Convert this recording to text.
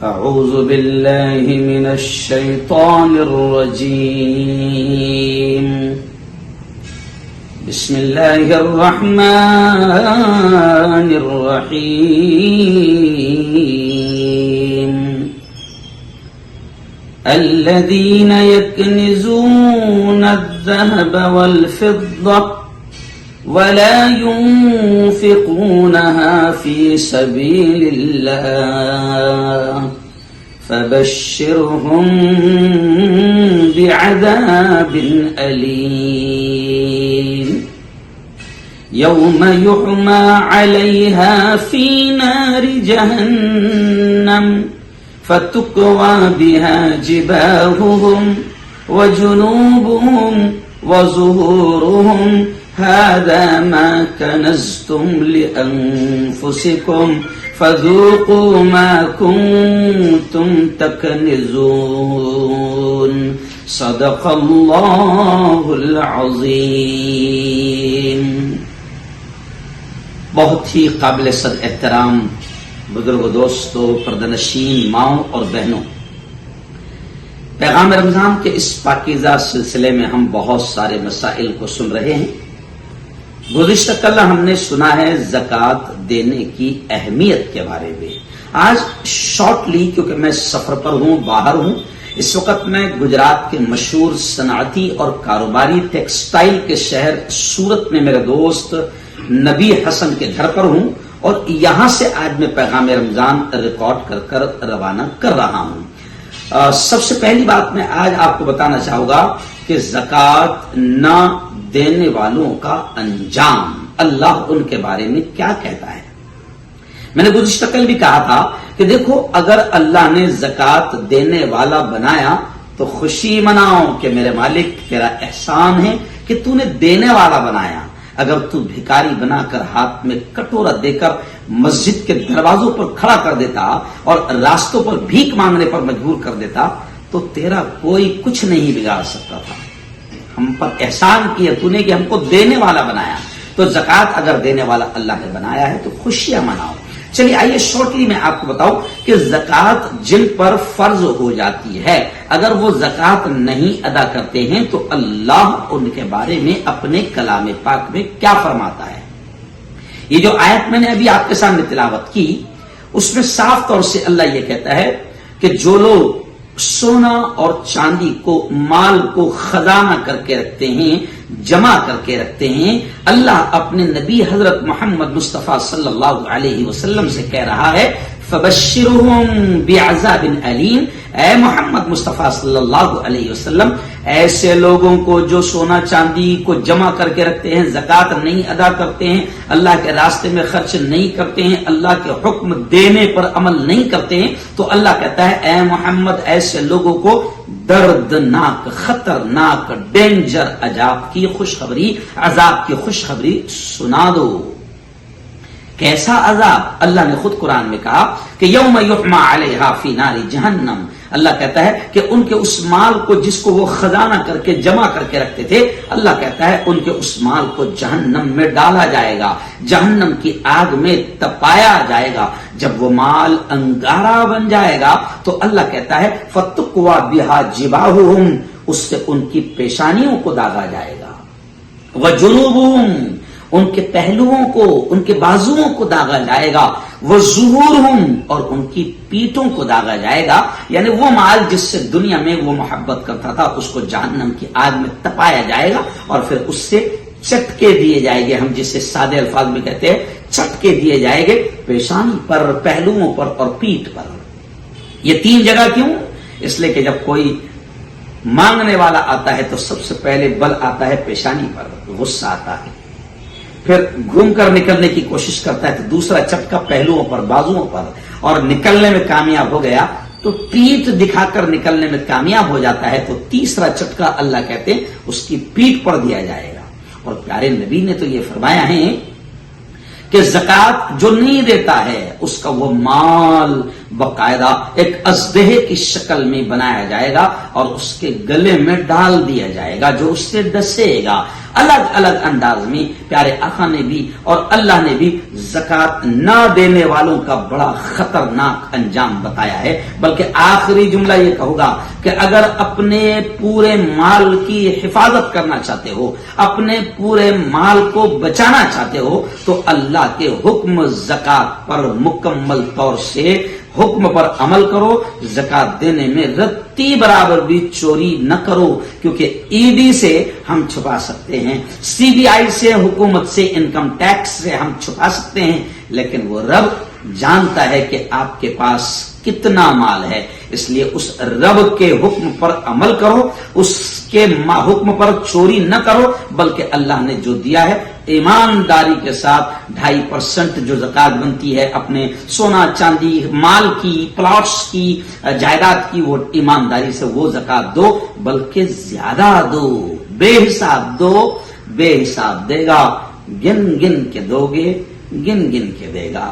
أعوذ بالله من الشيطان الرجيم بسم الله الرحمن الرحيم الذين يكنزون الذهب والفضة ولا ينفقونها في سبيل الله فبشرهم بعذاب أليم يوم يحمى عليها في نار جهنم فتكوى بها جباههم وجنوبهم وظهورهم هذا ما كنزتم لأنفسكم فذوقوا ما كنتم تكنزون صدق الله العظيم. بہت ہی قابل صد احترام بزرگ دوستوں، پردنشین ماؤں اور بہنوں، پیغام رمضان کے اس پاکیزہ سلسلے میں ہم بہت سارے مسائل کو سن رہے ہیں. گزشتہ کل ہم نے سنا ہے زکوٰۃ دینے کی اہمیت کے بارے میں. آج شارٹلی، کیونکہ میں سفر پر ہوں، باہر ہوں، اس وقت میں گجرات کے مشہور صنعتی اور کاروباری ٹیکسٹائل کے شہر سورت میں میرے دوست نبی حسن کے گھر پر ہوں، اور یہاں سے آج میں پیغام رمضان ریکارڈ کر روانہ کر رہا ہوں. سب سے پہلی بات میں آج آپ کو بتانا چاہوں گا کہ زکوٰۃ نہ دینے والوں کا انجام، اللہ ان کے بارے میں کیا کہتا ہے. میں نے گزشتہ کل بھی کہا تھا کہ دیکھو، اگر اللہ نے زکوٰۃ دینے والا بنایا تو خوشی مناؤ کہ میرے مالک تیرا احسان ہے کہ تو نے دینے والا بنایا. اگر تو بھکاری بنا کر ہاتھ میں کٹورا دے کر مسجد کے دروازوں پر کھڑا کر دیتا اور راستوں پر بھیک مانگنے پر مجبور کر دیتا تو تیرا کوئی کچھ نہیں بگاڑ سکتا تھا. ہم پر احسان کیا تو نے کہ ہم کو دینے والا بنایا. تو زکوٰۃ اگر دینے والا اللہ نے بنایا ہے تو خوشیاں مناؤ. چلیے آئیے شارٹلی میں آپ کو بتاؤں کہ زکوٰۃ جن پر فرض ہو جاتی ہے، اگر وہ زکوٰۃ نہیں ادا کرتے ہیں تو اللہ ان کے بارے میں اپنے کلام پاک میں کیا فرماتا ہے. یہ جو آیت میں نے ابھی آپ کے سامنے تلاوت کی، اس میں صاف طور سے اللہ یہ کہتا ہے کہ جو لوگ سونا اور چاندی کو، مال کو خزانہ کر کے رکھتے ہیں، جمع کر کے رکھتے ہیں، اللہ اپنے نبی حضرت محمد مصطفیٰ صلی اللہ علیہ وسلم سے کہہ رہا ہے فبشرهم بعذاب علیم. اے محمد مصطفیٰ صلی اللہ علیہ وسلم، ایسے لوگوں کو جو سونا چاندی کو جمع کر کے رکھتے ہیں، زکوٰۃ نہیں ادا کرتے ہیں، اللہ کے راستے میں خرچ نہیں کرتے ہیں، اللہ کے حکم دینے پر عمل نہیں کرتے ہیں، تو اللہ کہتا ہے اے محمد ایسے لوگوں کو دردناک، خطرناک، ڈینجر عذاب کی خوشخبری سنا دو. کیسا عذاب؟ اللہ نے خود قرآن میں کہا کہ یوم یحمى علیہا فی نار جہنم. اللہ کہتا ہے کہ ان کے اس مال کو جس کو وہ خزانہ کر کے جمع کر کے رکھتے تھے، اللہ کہتا ہے ان کے اس مال کو جہنم میں ڈالا جائے گا، جہنم کی آگ میں تپایا جائے گا. جب وہ مال انگارہ بن جائے گا تو اللہ کہتا ہے فتکوی بہا جباہہم، اس سے ان کی پیشانیوں کو داغا جائے گا، وجنوبہم، ان کے پہلوؤں کو، ان کے بازوؤں کو داغا جائے گا، وظہورہم، اور ان کی پیٹھوں کو داغا جائے گا. یعنی وہ مال جس سے دنیا میں وہ محبت کرتا تھا اس کو جہنم کی آگ میں تپایا جائے گا اور پھر اس سے چٹکے دیے جائیں گے. ہم جسے سادے الفاظ میں کہتے ہیں چٹکے دیے جائیں گے، پیشانی پر، پہلوؤں پر اور پیٹھ پر. یہ تین جگہ کیوں؟ اس لیے کہ جب کوئی مانگنے والا آتا ہے تو سب سے پہلے بل آتا ہے پیشانی پر، غصہ آتا ہے، پھر گھوم کر نکلنے کی کوشش کرتا ہے تو دوسرا چٹکا پہلوؤں پر، بازوؤں پر، اور نکلنے میں کامیاب ہو گیا تو پیٹھ دکھا کر نکلنے میں کامیاب ہو جاتا ہے تو تیسرا چٹکا اللہ کہتے ہیں اس کی پیٹھ پر دیا جائے گا. اور پیارے نبی نے تو یہ فرمایا ہے کہ زکوٰۃ جو نہیں دیتا ہے اس کا وہ مال باقاعدہ ایک اژدہے کی شکل میں بنایا جائے گا اور اس کے گلے میں ڈال دیا جائے گا جو اس سے ڈسے گا. الگ الگ انداز میں پیارے آقا نے بھی اور اللہ نے بھی زکات نہ دینے والوں کا بڑا خطرناک انجام بتایا ہے. بلکہ آخری جملہ یہ کہوں گا کہ اگر اپنے پورے مال کی حفاظت کرنا چاہتے ہو، اپنے پورے مال کو بچانا چاہتے ہو، تو اللہ کے حکم زکات پر مکمل طور سے حکم پر عمل کرو. زکات دینے میں رتی برابر بھی چوری نہ کرو، کیونکہ ایڈی سے ہم چھپا سکتے ہیں، سی بی آئی سے، حکومت سے، انکم ٹیکس سے ہم چھپا سکتے ہیں، لیکن وہ رب جانتا ہے کہ آپ کے پاس کتنا مال ہے. اس لیے اس رب کے حکم پر عمل کرو، اس کے حکم پر چوری نہ کرو، بلکہ اللہ نے جو دیا ہے ایمانداری کے ساتھ 2.5% جو زکات بنتی ہے اپنے سونا چاندی مال کی، پلاٹس کی، جائیداد کی، وہ ایمانداری سے وہ زکات دو، بلکہ زیادہ دو، بے حساب دو. بے حساب دے گا، گن گن کے دو گے، گن گن کے دے گا.